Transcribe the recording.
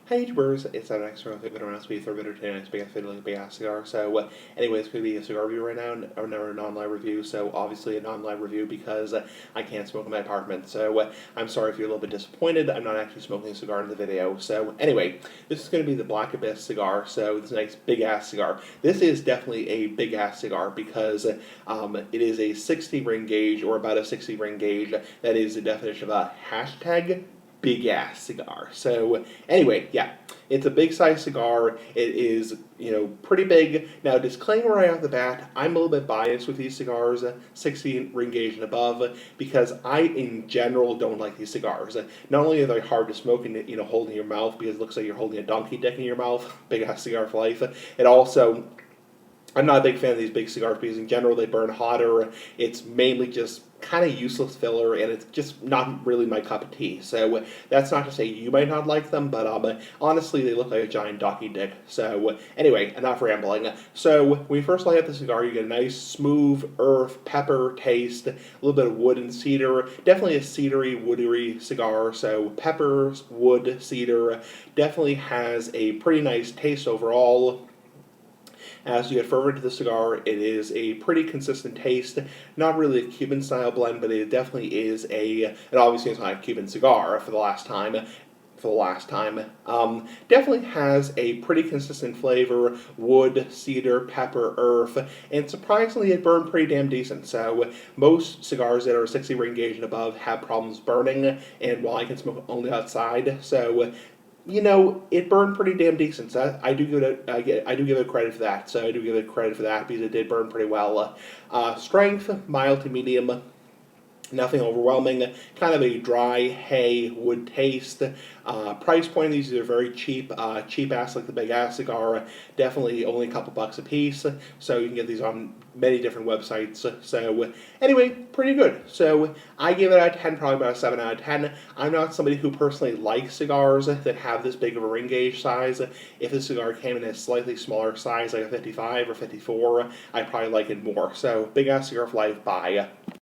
Hey YouTubers, it's that next round video around speed for video today. It's big video like big ass cigar. So anyway, it's gonna be a cigar review right now, or never a non-live review. So obviously a non-live review because I can't smoke in my apartment. So I'm sorry if you're a little bit disappointed. I'm not actually smoking a cigar in the video. So anyway, this is gonna be the Black Abyss cigar. So it's a nice big ass cigar. This is definitely a big ass cigar because it is a 60 ring gauge, or about a 60 ring gauge. That is the definition of a hashtag big ass cigar. So anyway, yeah, it's a big size cigar. It is, pretty big. Now, disclaimer right off the bat, I'm a little bit biased with these cigars, 60 ring gauge and above, because I in general don't like these cigars. Not only are they hard to smoke and hold in your mouth because it looks like you're holding a donkey dick in your mouth, big ass cigar for life. It also, I'm not a big fan of these big cigars because in general they burn hotter. It's mainly just kind of useless filler, and it's just not really my cup of tea. So that's not to say you might not like them, but honestly they look like a giant donkey dick. So anyway, enough rambling. So when you first light up the cigar, you get a nice smooth earth pepper taste, a little bit of wood and cedar. Definitely a cedary, woody cigar. So peppers, wood, cedar definitely has a pretty nice taste overall. As you get further into the cigar, it is a pretty consistent taste. Not really a Cuban style blend, but it definitely is and obviously it's not a Cuban cigar for the last time. Definitely has a pretty consistent flavor: wood, cedar, pepper, earth, and surprisingly it burned pretty damn decent. So most cigars that are 60 ring gauge and above have problems burning, and while I can smoke only outside, so it burned pretty damn decent. So I do give it I do give it credit for that. So I do give it credit for that because it did burn pretty well. Strength, mild to medium. Nothing overwhelming, kind of a dry hay wood taste. Price point, these are very cheap, cheap ass like the big ass cigar. Definitely only a couple bucks a piece, so you can get these on many different websites. So anyway, pretty good. So I give it out of 10, probably about a 7 out of 10. I'm not somebody who personally likes cigars that have this big of a ring gauge size. If the cigar came in a slightly smaller size, like a 55 or 54, I'd probably like it more. So big ass cigar for life, bye.